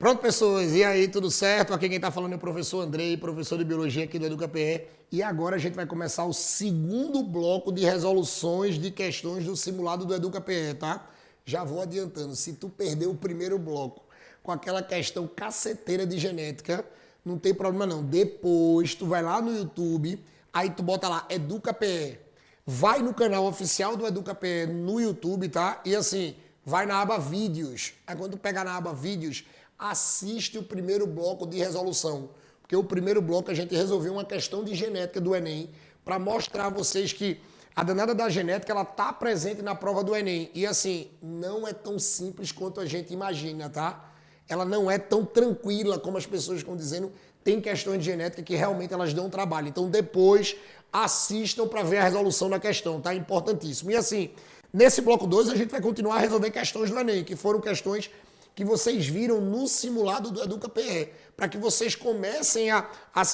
Pronto, pessoas, e aí, tudo certo? Aqui quem tá falando é o professor Andrei, professor de Biologia aqui do EducaPE. E agora a gente vai começar o segundo bloco de resoluções de questões do simulado do EducaPE, tá? Já vou adiantando, se tu perder o primeiro bloco com aquela questão caceteira de genética, não tem problema não. Depois tu vai lá no YouTube, aí tu bota lá EducaPE. Vai no canal oficial do EducaPE no YouTube, tá? E assim, vai na aba Vídeos. Aí quando tu pegar na aba Vídeos, assiste o primeiro bloco de resolução. Porque o primeiro bloco a gente resolveu uma questão de genética do Enem para mostrar a vocês que a danada da genética ela tá presente na prova do Enem. E assim, não é tão simples quanto a gente imagina, tá? Ela não é tão tranquila como as pessoas estão dizendo. Tem questões de genética que realmente elas dão trabalho. Então depois assistam para ver a resolução da questão, tá? Importantíssimo. E assim, nesse bloco 2 a gente vai continuar a resolver questões do Enem, que foram questões que vocês viram no simulado do EducaPE, para que vocês comecem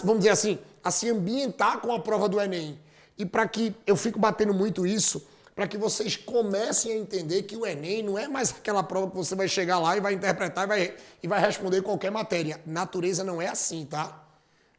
vamos dizer assim, a se ambientar com a prova do Enem. E para que, eu fico batendo muito isso, para que vocês comecem a entender que o Enem não é mais aquela prova que você vai chegar lá e vai interpretar e vai responder qualquer matéria. Natureza não é assim, tá?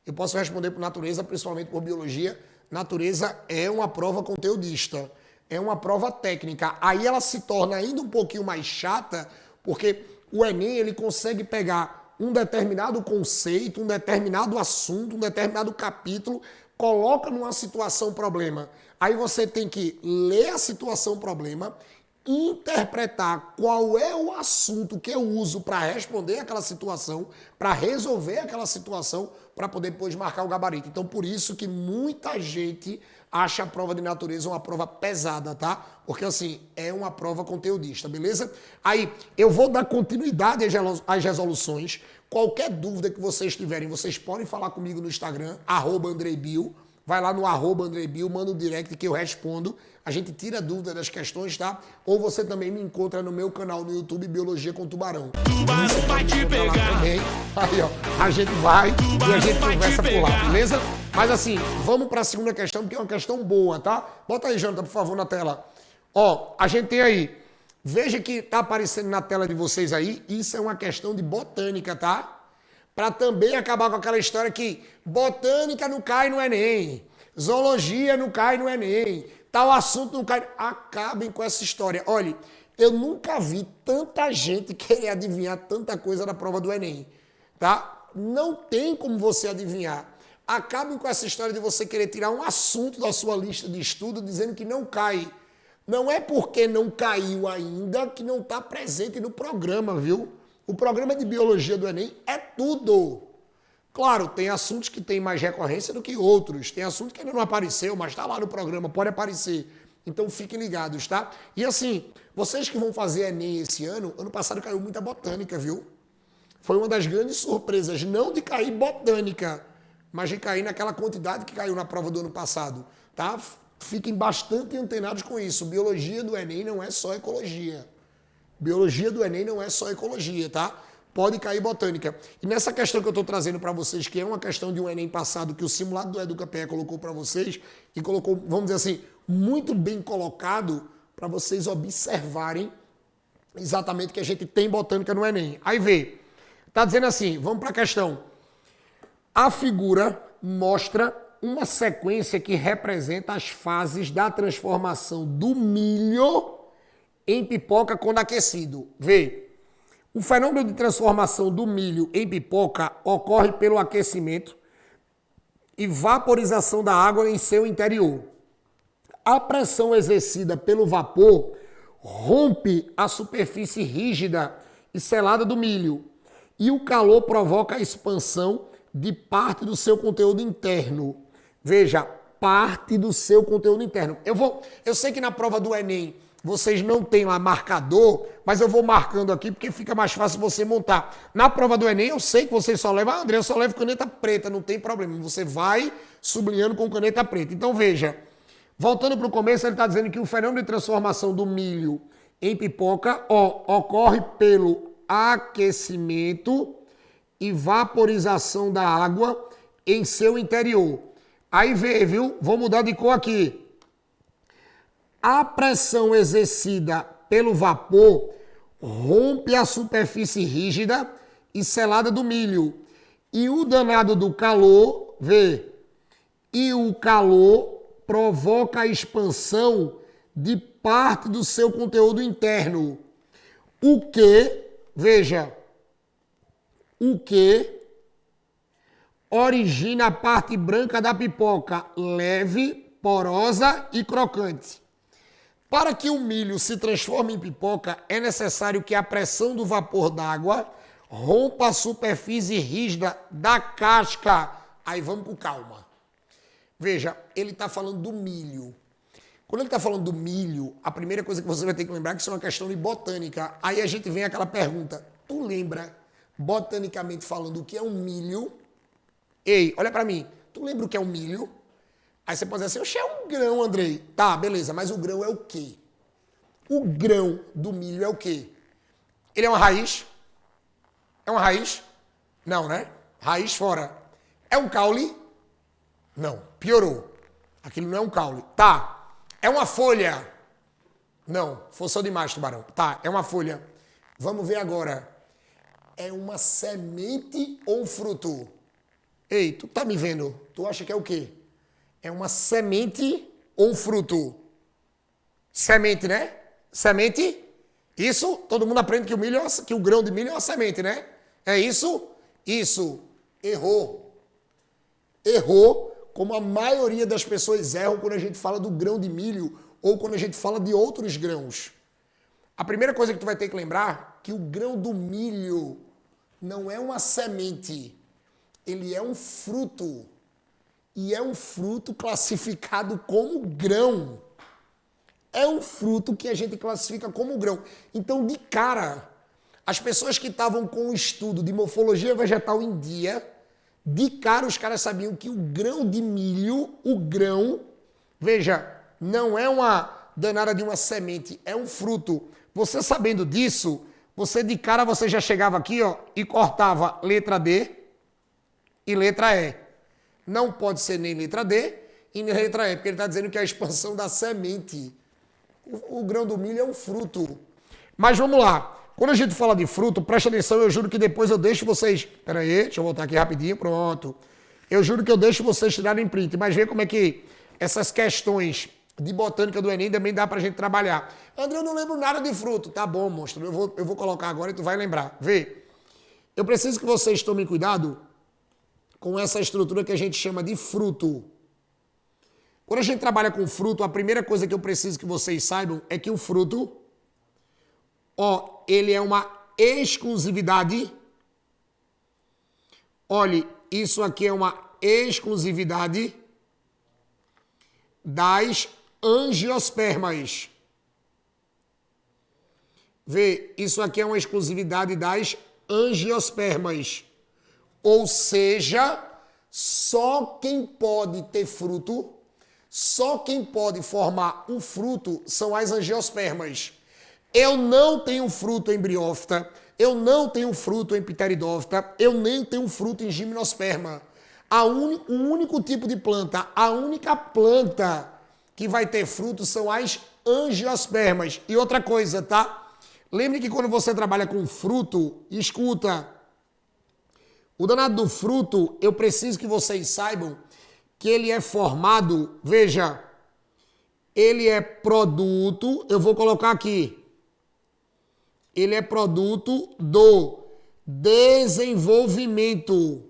Eu posso responder por natureza, principalmente por biologia. Natureza é uma prova conteudista, é uma prova técnica. Aí ela se torna ainda um pouquinho mais chata, porque o Enem ele consegue pegar um determinado conceito, um determinado assunto, um determinado capítulo, coloca numa situação problema. Aí você tem que ler a situação problema, interpretar qual é o assunto que eu uso para responder aquela situação, para resolver aquela situação, para poder depois marcar o gabarito. Então, por isso que muita gente acha a prova de natureza uma prova pesada, tá? Porque, assim, é uma prova conteudista, beleza? Aí, eu vou dar continuidade às resoluções. Qualquer dúvida que vocês tiverem, vocês podem falar comigo no Instagram, @AndreiBio. Vai lá no @AndreiBio, manda um direct que eu respondo. A gente tira a dúvida das questões, tá? Ou você também me encontra no meu canal no YouTube, Biologia com Tubarão. Tubarão vai te pegar. Aí, ó, a gente vai e a gente conversa por lá, beleza? Mas assim, vamos para a segunda questão, porque é uma questão boa, tá? Bota aí, Jonathan, por favor, na tela. Ó, a gente tem aí, veja que tá aparecendo na tela de vocês aí, isso é uma questão de botânica, tá? Para também acabar com aquela história que botânica não cai no Enem, zoologia não cai no Enem, tal assunto não cai. Acabem com essa história. Olha, eu nunca vi tanta gente querer adivinhar tanta coisa na prova do Enem, tá? Não tem como você adivinhar. Acabem com essa história de você querer tirar um assunto da sua lista de estudo dizendo que não cai. Não é porque não caiu ainda que não está presente no programa, viu? O programa de biologia do Enem é tudo. Claro, tem assuntos que têm mais recorrência do que outros. Tem assunto que ainda não apareceu, mas está lá no programa, pode aparecer. Então fiquem ligados, tá? E assim, vocês que vão fazer Enem esse ano passado caiu muita botânica, viu? Foi uma das grandes surpresas, não de cair botânica, mas de cair naquela quantidade que caiu na prova do ano passado, tá? Fiquem bastante antenados com isso. Biologia do Enem não é só ecologia. Biologia do Enem não é só ecologia, tá? Pode cair botânica. E nessa questão que eu estou trazendo para vocês, que é uma questão de um Enem passado que o simulado do EducaPE colocou para vocês, e colocou, vamos dizer assim, muito bem colocado para vocês observarem exatamente que a gente tem botânica no Enem. Aí vê, tá dizendo assim, vamos para a questão. A figura mostra uma sequência que representa as fases da transformação do milho em pipoca quando aquecido. Vê, o fenômeno de transformação do milho em pipoca ocorre pelo aquecimento e vaporização da água em seu interior. A pressão exercida pelo vapor rompe a superfície rígida e selada do milho e o calor provoca a expansão de parte do seu conteúdo interno. Veja, parte do seu conteúdo interno. Eu sei que na prova do Enem vocês não têm lá marcador, mas eu vou marcando aqui porque fica mais fácil você montar. Na prova do Enem, eu sei que vocês só levam, André, eu só levo caneta preta, não tem problema. Você vai sublinhando com caneta preta. Então, veja, voltando para o começo, ele está dizendo que o fenômeno de transformação do milho em pipoca ocorre pelo aquecimento e vaporização da água em seu interior. Aí vê, viu? Vou mudar de cor aqui. A pressão exercida pelo vapor rompe a superfície rígida e selada do milho. E o danado do calor, vê, e o calor provoca a expansão de parte do seu conteúdo interno. O que, veja, o que origina a parte branca da pipoca, leve, porosa e crocante. Para que o milho se transforme em pipoca, é necessário que a pressão do vapor d'água rompa a superfície rígida da casca. Aí vamos com calma. Veja, ele está falando do milho. Quando ele está falando do milho, a primeira coisa que você vai ter que lembrar é que isso é uma questão de botânica. Aí a gente vem aquela pergunta, tu lembra, botanicamente falando, o que é um milho? Ei, olha para mim, tu lembra o que é um milho? Aí você pode dizer assim, oxe, é um grão, Andrei. Tá, beleza, mas o grão é o quê? O grão do milho é o quê? Ele é uma raiz? É uma raiz? Não, né? Raiz fora. É um caule? Não, piorou. Aquilo não é um caule. Tá. É uma folha? Não, forçou demais, tubarão. Tá, é uma folha. Vamos ver agora. É uma semente ou um fruto? Ei, tu tá me vendo? Tu acha que é o quê? É uma semente ou um fruto? Semente, né? Semente? Isso, todo mundo aprende que o milho, que o grão de milho é uma semente, né? É isso? Isso. Errou. Errou, como a maioria das pessoas erram quando a gente fala do grão de milho ou quando a gente fala de outros grãos. A primeira coisa que tu vai ter que lembrar é que o grão do milho não é uma semente, ele é um fruto. E é um fruto classificado como grão. É um fruto que a gente classifica como grão. Então, de cara, as pessoas que estavam com o estudo de morfologia vegetal em dia, de cara os caras sabiam que o grão de milho, o grão, veja, não é uma danada de uma semente, é um fruto. Você sabendo disso, você de cara você já chegava aqui, ó, e cortava letra D e letra E. Não pode ser nem letra D e nem letra E, porque ele está dizendo que é a expansão da semente. O grão do milho é um fruto. Mas vamos lá. Quando a gente fala de fruto, presta atenção, eu juro que depois eu deixo vocês... Pera aí, deixa eu voltar aqui rapidinho, pronto. Eu juro que eu deixo vocês tirarem print, mas vê como é que essas questões de botânica do Enem também dá pra gente trabalhar. André, eu não lembro nada de fruto. Tá bom, monstro, eu vou colocar agora e tu vai lembrar. Vê, eu preciso que vocês tomem cuidado com essa estrutura que a gente chama de fruto. Quando a gente trabalha com fruto, a primeira coisa que eu preciso que vocês saibam é que o fruto, ó, ele é uma exclusividade. Olhe, isso aqui é uma exclusividade das angiospermas. Vê, isso aqui é uma exclusividade das angiospermas. Ou seja, só quem pode ter fruto, só quem pode formar um fruto são as angiospermas. Eu não tenho fruto em briófita, eu não tenho fruto em pteridófita, eu nem tenho fruto em gimnosperma. O único tipo de planta, a única planta que vai ter fruto são as angiospermas. E outra coisa, tá? Lembre que quando você trabalha com fruto, escuta, o danado do fruto, eu preciso que vocês saibam que ele é formado, veja, ele é produto, eu vou colocar aqui, ele é produto do desenvolvimento.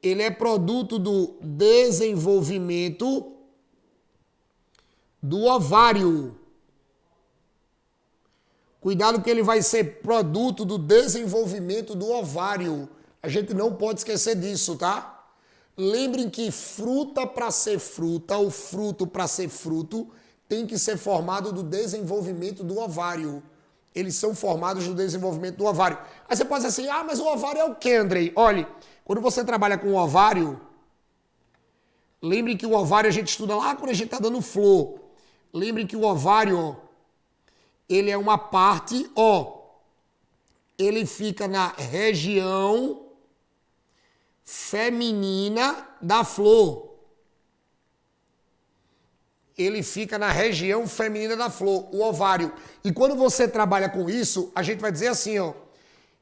Ele é produto do desenvolvimento do ovário. Cuidado que ele vai ser produto do desenvolvimento do ovário. A gente não pode esquecer disso, tá? Lembrem que fruta para ser fruta, ou fruto para ser fruto, tem que ser formado do desenvolvimento do ovário. Eles são formados do desenvolvimento do ovário. Aí você pode dizer assim, ah, mas o ovário é o quê, Andrei? Olha, quando você trabalha com o ovário, lembre que o ovário a gente estuda lá quando a gente está dando flor. Lembre que o ovário, ó, ele é uma parte, ó, ele fica na região feminina da flor. Ele fica na região feminina da flor, o ovário. E quando você trabalha com isso, a gente vai dizer assim, ó,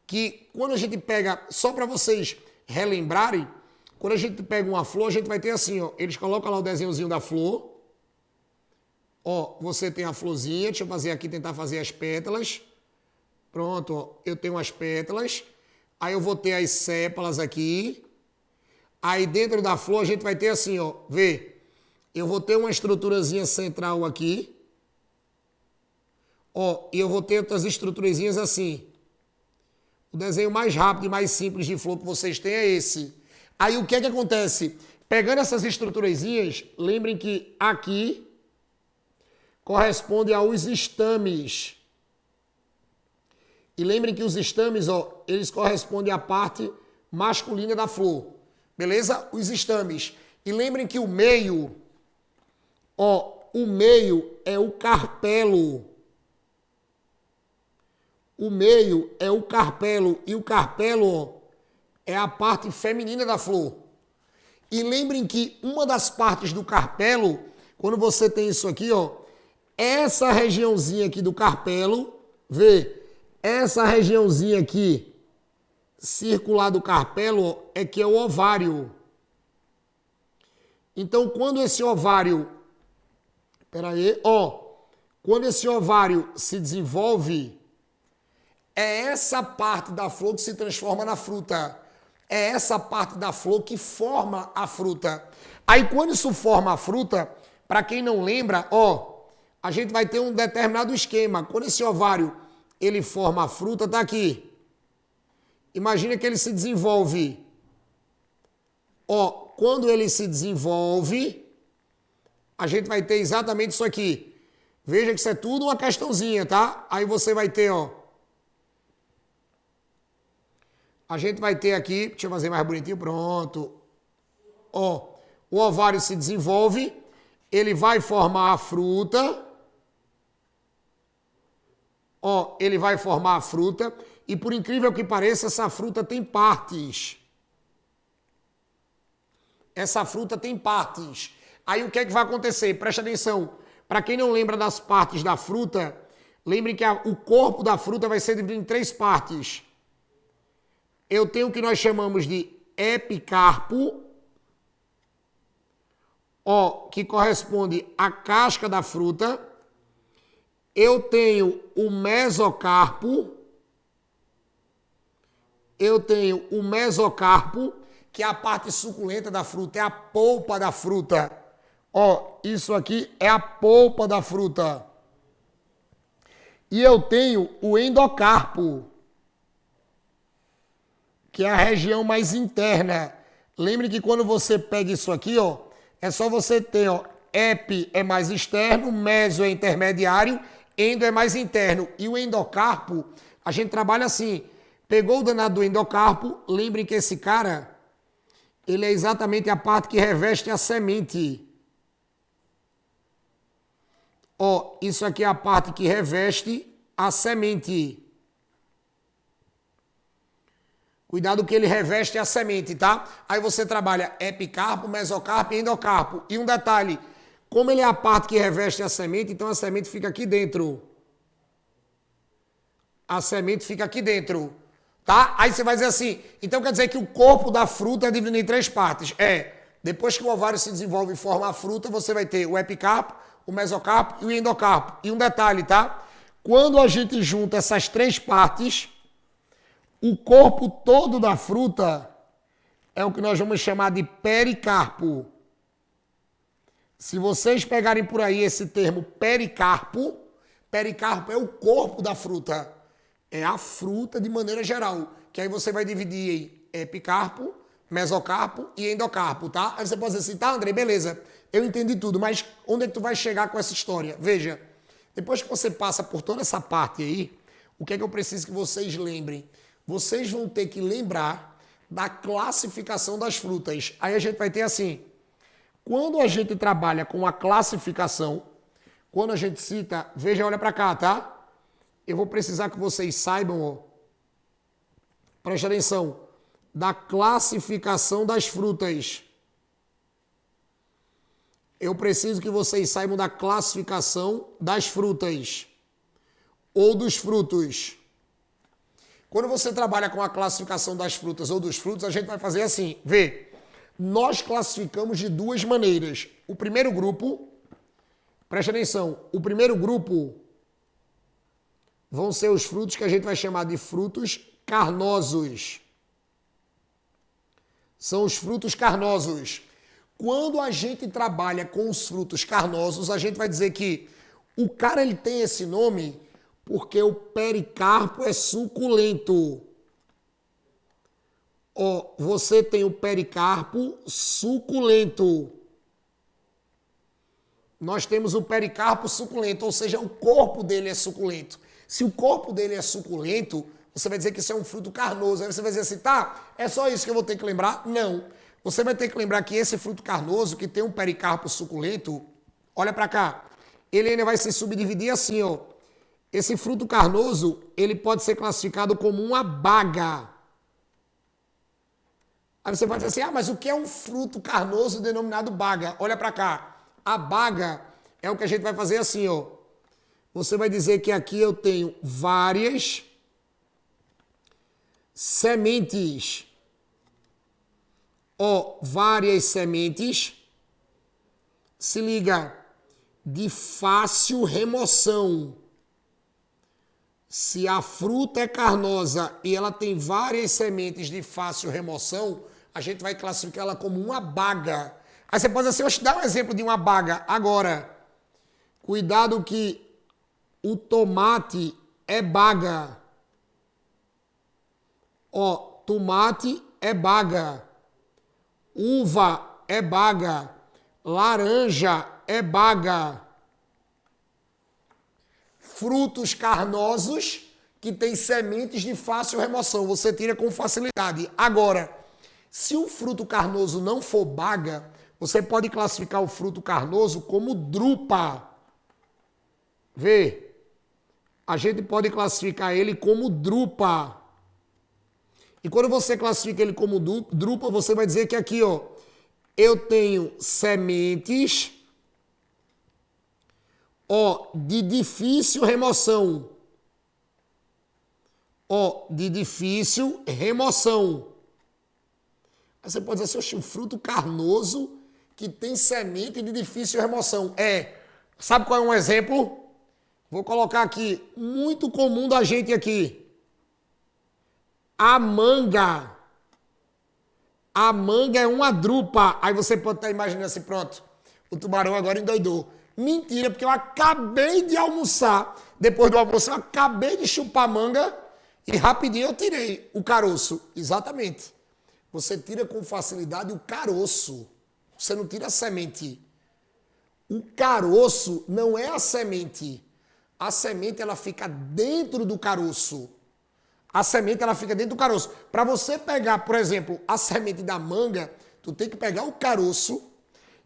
que quando a gente pega, só para vocês relembrarem, quando a gente pega uma flor, a gente vai ter assim, ó, eles colocam lá o desenhozinho da flor. Ó, você tem a florzinha, deixa eu fazer aqui, tentar fazer as pétalas. Pronto, ó, eu tenho as pétalas. Aí eu vou ter as sépalas aqui. Aí dentro da flor a gente vai ter assim, ó, vê? Eu vou ter uma estruturazinha central aqui. Ó, e eu vou ter outras estruturazinhas assim. O desenho mais rápido e mais simples de flor que vocês têm é esse. Aí o que é que acontece? Pegando essas estruturazinhas, lembrem que aqui corresponde aos estames. E lembrem que os estames, ó, eles correspondem à parte masculina da flor. Beleza? Os estames. E lembrem que o meio, ó, o meio é o carpelo. O meio é o carpelo. E o carpelo, ó, é a parte feminina da flor. E lembrem que uma das partes do carpelo, quando você tem isso aqui, ó, essa regiãozinha aqui do carpelo, vê? Essa regiãozinha aqui, circular do carpelo, ó, é que é o ovário. Então, quando esse ovário, quando esse ovário se desenvolve, é essa parte da flor que se transforma na fruta. É essa parte da flor que forma a fruta. Aí, quando isso forma a fruta, para quem não lembra, ó, a gente vai ter um determinado esquema. Quando esse ovário, ele forma a fruta, tá aqui. Imagina que ele se desenvolve. Ó, quando ele se desenvolve, a gente vai ter exatamente isso aqui. Veja que isso é tudo uma questãozinha, tá? Aí você vai ter, ó. A gente vai ter aqui, deixa eu fazer mais bonitinho, pronto. Ó, o ovário se desenvolve, ele vai formar a fruta. Ó, ele vai formar a fruta e por incrível que pareça, essa fruta tem partes. Essa fruta tem partes. Aí o que é que vai acontecer? Presta atenção. Para quem não lembra das partes da fruta, lembre que o corpo da fruta vai ser dividido em 3 partes. Eu tenho o que nós chamamos de epicarpo, ó, que corresponde à casca da fruta. Eu tenho o mesocarpo. Eu tenho o mesocarpo, que é a parte suculenta da fruta, é a polpa da fruta. Ó, isso aqui é a polpa da fruta. E eu tenho o endocarpo, que é a região mais interna. Lembre que quando você pega isso aqui, ó, é só você ter, ó, epi é mais externo, meso é intermediário, endo é mais interno. E o endocarpo, a gente trabalha assim. Pegou o danado do endocarpo, lembre que esse cara, ele é exatamente a parte que reveste a semente. Ó, isso aqui é a parte que reveste a semente. Cuidado que ele reveste a semente, tá? Aí você trabalha epicarpo, mesocarpo e endocarpo. E um detalhe, como ele é a parte que reveste a semente, então a semente fica aqui dentro. A semente fica aqui dentro, tá? Aí você vai dizer assim, então quer dizer que o corpo da fruta é dividido em 3 partes. Depois que o ovário se desenvolve e forma a fruta, você vai ter o epicarpo, o mesocarpo e o endocarpo. E um detalhe, tá? Quando a gente junta essas 3 partes, o corpo todo da fruta é o que nós vamos chamar de pericarpo. Se vocês pegarem por aí esse termo pericarpo, pericarpo é o corpo da fruta. É a fruta de maneira geral. Que aí você vai dividir em epicarpo, mesocarpo e endocarpo, tá? Aí você pode dizer assim, tá, André, beleza, eu entendi tudo, mas onde é que tu vai chegar com essa história? Veja, depois que você passa por toda essa parte aí, o que é que eu preciso que vocês lembrem? Vocês vão ter que lembrar da classificação das frutas. Aí a gente vai ter assim, quando a gente trabalha com a classificação, quando a gente cita, veja, olha para cá, tá? Eu vou precisar que vocês saibam, ó, preste atenção, da classificação das frutas. Eu preciso que vocês saibam da classificação das frutas ou dos frutos. Quando você trabalha com a classificação das frutas ou dos frutos, a gente vai fazer assim, vê, nós classificamos de duas maneiras. O primeiro grupo, preste atenção, o primeiro grupo vão ser os frutos que a gente vai chamar de frutos carnosos. São os frutos carnosos. Quando a gente trabalha com os frutos carnosos, a gente vai dizer que o cara ele tem esse nome porque o pericarpo é suculento. Ó, você tem o pericarpo suculento. Nós temos o pericarpo suculento, ou seja, o corpo dele é suculento. Se o corpo dele é suculento, você vai dizer que isso é um fruto carnoso. Aí você vai dizer assim, tá, é só isso que eu vou ter que lembrar? Não. Você vai ter que lembrar que esse fruto carnoso, que tem um pericarpo suculento, olha para cá, ele ainda vai se subdividir assim, ó. Esse fruto carnoso, ele pode ser classificado como uma baga. Aí você vai dizer assim, ah, mas o que é um fruto carnoso denominado baga? Olha para cá, a baga é o que a gente vai fazer assim, ó. Você vai dizer que aqui eu tenho várias sementes. Ó, várias sementes. Se liga, de fácil remoção. Se a fruta é carnosa e ela tem várias sementes de fácil remoção, a gente vai classificar ela como uma baga. Aí você pode dizer assim, eu te dar um exemplo de uma baga. Agora, cuidado que o tomate é baga. Ó, tomate é baga. Uva é baga. Laranja é baga. Frutos carnosos que têm sementes de fácil remoção. Você tira com facilidade. Agora, se o fruto carnoso não for baga, você pode classificar o fruto carnoso como drupa. Vê? A gente pode classificar ele como drupa. E quando você classifica ele como drupa, você vai dizer que aqui, ó, eu tenho sementes, ó, de difícil remoção. Ó, de difícil remoção. Aí você pode dizer assim, um fruto carnoso que tem semente de difícil remoção. É, sabe qual é um exemplo? Vou colocar aqui, muito comum da gente aqui. A manga. A manga é uma drupa. Aí você pode estar imaginando assim, pronto, o tubarão agora endoidou. Mentira, porque eu acabei de almoçar. Depois do almoço eu acabei de chupar manga e rapidinho eu tirei o caroço. Exatamente. Você tira com facilidade o caroço. Você não tira a semente. O caroço não é a semente. A semente, ela fica dentro do caroço. A semente, ela fica dentro do caroço. Para você pegar, por exemplo, a semente da manga, tu tem que pegar o caroço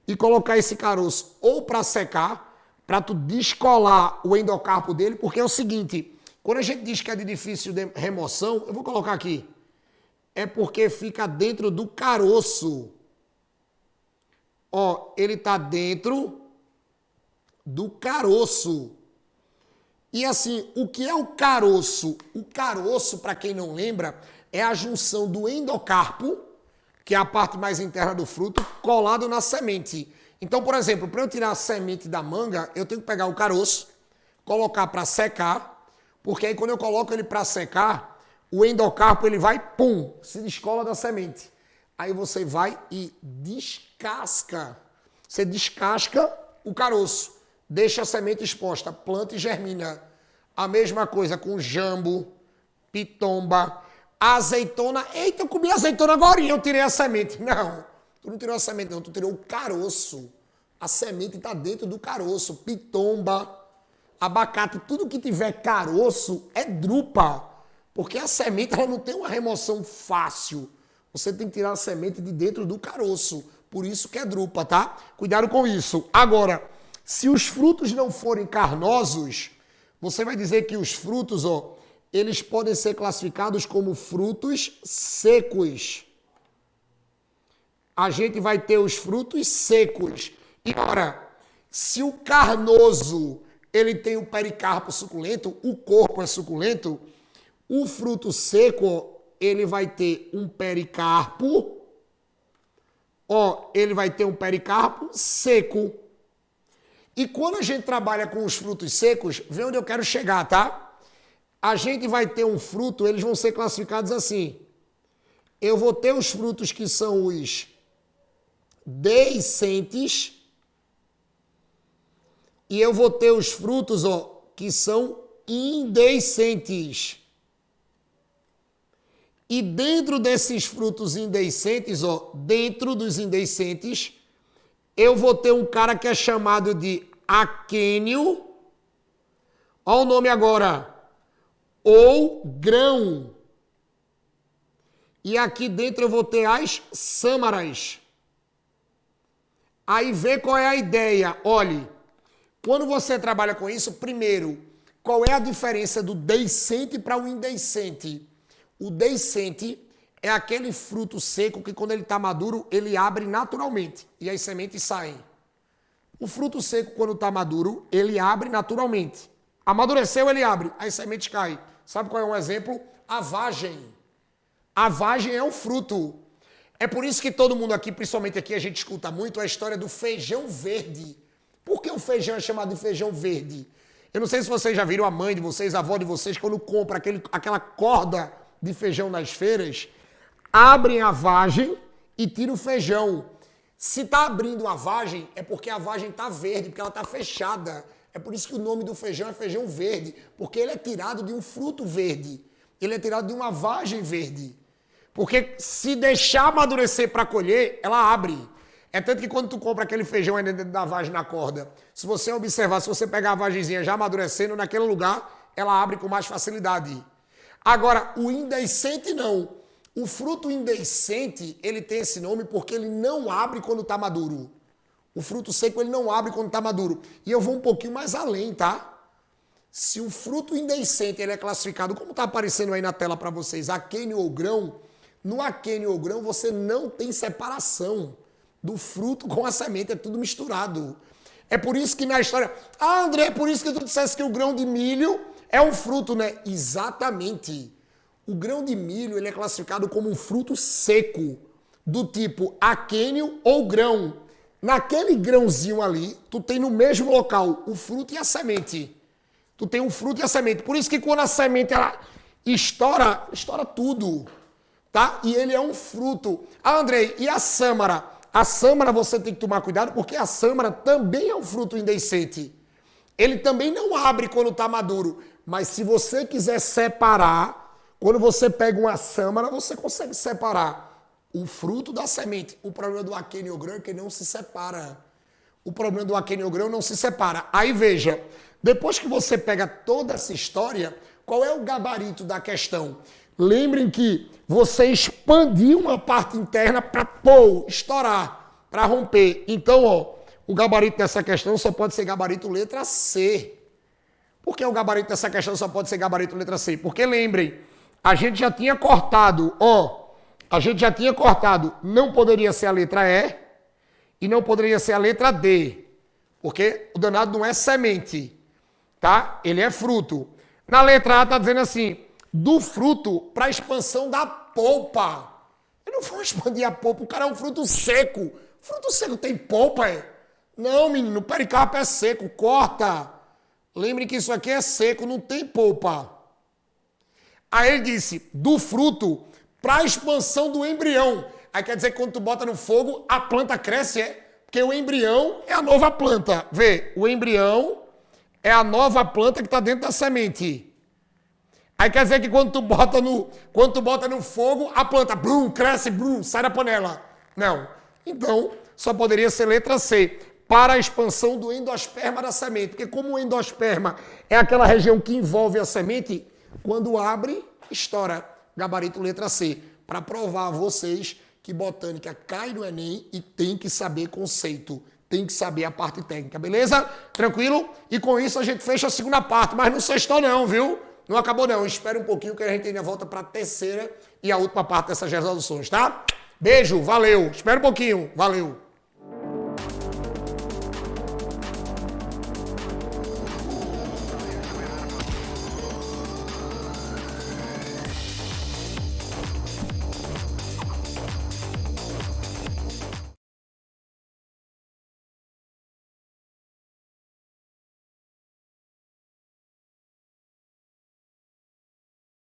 e colocar esse caroço ou para secar, para tu descolar o endocarpo dele, porque é o seguinte, quando a gente diz que é de difícil de remoção, eu vou colocar aqui, é porque fica dentro do caroço. Ó, ele está dentro do caroço. E assim, o que é o caroço? O caroço, para quem não lembra, é a junção do endocarpo, que é a parte mais interna do fruto, colado na semente. Então, por exemplo, para eu tirar a semente da manga, eu tenho que pegar o caroço, colocar para secar, porque aí quando eu coloco ele para secar, o endocarpo ele vai, pum, se descola da semente. Aí você vai e descasca. Você descasca o caroço. Deixa a semente exposta, planta e germina. A mesma coisa com jambo, pitomba, azeitona. Eita, eu comi azeitona agora e eu tirei a semente. Não, tu não tirou a semente não, tu tirou o caroço. A semente está dentro do caroço. Pitomba, abacate, tudo que tiver caroço é drupa. Porque a semente ela não tem uma remoção fácil. Você tem que tirar a semente de dentro do caroço. Por isso que é drupa, tá? Cuidado com isso. Agora, se os frutos não forem carnosos, você vai dizer que os frutos, ó, eles podem ser classificados como frutos secos. A gente vai ter os frutos secos. E ora, se o carnoso, ele tem o pericarpo suculento, o corpo é suculento, O fruto seco, ele vai ter um pericarpo. Ó, ele vai ter um pericarpo seco. E quando a gente trabalha com os frutos secos, vê onde eu quero chegar, tá? A gente vai ter um fruto, eles vão ser classificados assim. Eu vou ter os frutos que são os deiscentes. E eu vou ter os frutos, ó, que são indeiscentes. E dentro desses frutos indeiscentes, ó, dentro dos indeiscentes, eu vou ter um cara que é chamado de aquênio. Olha o nome agora. Ou grão. E aqui dentro eu vou ter as sâmaras. Aí vê qual é a ideia. Olhe, quando você trabalha com isso, primeiro, qual é a diferença do deiscente para o indeiscente? O deiscente é aquele fruto seco que quando ele está maduro, ele abre naturalmente e as sementes saem. O fruto seco, quando está maduro, ele abre naturalmente. Amadureceu, ele abre, as sementes caem. Sabe qual é um exemplo? A vagem. A vagem é um fruto. É por isso que todo mundo aqui, principalmente aqui, a gente escuta muito a história do feijão verde. Por que o feijão é chamado de feijão verde? Eu não sei se vocês já viram a mãe de vocês, a avó de vocês, quando compra aquela corda de feijão nas feiras, abrem a vagem e tiram o feijão. Se está abrindo a vagem, é porque a vagem está verde, porque ela está fechada. É por isso que o nome do feijão é feijão verde, porque ele é tirado de um fruto verde. Ele é tirado de uma vagem verde. Porque se deixar amadurecer para colher, ela abre. É tanto que quando tu compra aquele feijão aí dentro da vagem na corda, se você observar, se você pegar a vagenzinha já amadurecendo, naquele lugar, ela abre com mais facilidade. Agora, o indeiscente não. O fruto indeiscente, ele tem esse nome porque ele não abre quando está maduro. O fruto seco, ele não abre quando está maduro. E eu vou um pouquinho mais além, tá? Se o fruto indeiscente, ele é classificado, como está aparecendo aí na tela para vocês, aquênio ou grão, no aquênio ou grão você não tem separação do fruto com a semente, é tudo misturado. É por isso que na história... Ah, André, é por isso que tu disseste que o grão de milho é um fruto, né? Exatamente. O grão de milho, ele é classificado como um fruto seco, do tipo aquênio ou grão. Naquele grãozinho ali, tu tem no mesmo local o fruto e a semente. Tu tem um fruto e a semente. Por isso que quando a semente, ela estoura tudo, tá? E ele é um fruto. Ah, Andrei, e a sâmara? A sâmara você tem que tomar cuidado, porque a sâmara também é um fruto indeiscente. Ele também não abre quando está maduro. Mas se você quiser separar, quando você pega uma sâmara, você consegue separar o fruto da semente. O problema do aquênio grão é que não se separa. O problema do aquênio grão não se separa. Aí veja, depois que você pega toda essa história, qual é o gabarito da questão? Lembrem que você expandiu uma parte interna para estourar, para romper. Então, ó, o gabarito dessa questão só pode ser gabarito letra C. Por que o gabarito dessa questão só pode ser gabarito letra C? Porque lembrem, a gente já tinha cortado, não poderia ser a letra E e não poderia ser a letra D, porque o danado não é semente, tá? Ele é fruto. Na letra A está dizendo assim, do fruto para a expansão da polpa. Eu não vou expandir a polpa, o cara é um fruto seco. Fruto seco tem polpa, é? Não, menino, o pericarpo é seco, corta. Lembre que isso aqui é seco, não tem polpa. Aí ele disse, do fruto para a expansão do embrião. Aí quer dizer que quando tu bota no fogo, a planta cresce, é? Porque o embrião é a nova planta. Vê, o embrião é a nova planta que está dentro da semente. Aí quer dizer que quando tu bota no fogo, a planta cresce, sai da panela. Não. Então, só poderia ser letra C. Para a expansão do endosperma da semente. Porque como o endosperma é aquela região que envolve a semente, quando abre, estoura. Gabarito letra C. Para provar a vocês que botânica cai no Enem e tem que saber conceito. Tem que saber a parte técnica, beleza? Tranquilo? E com isso a gente fecha a segunda parte. Mas não sextou não, viu? Não acabou não. Espere um pouquinho que a gente ainda volta para a terceira e a última parte dessas resoluções, tá? Beijo, valeu. Espera um pouquinho. Valeu.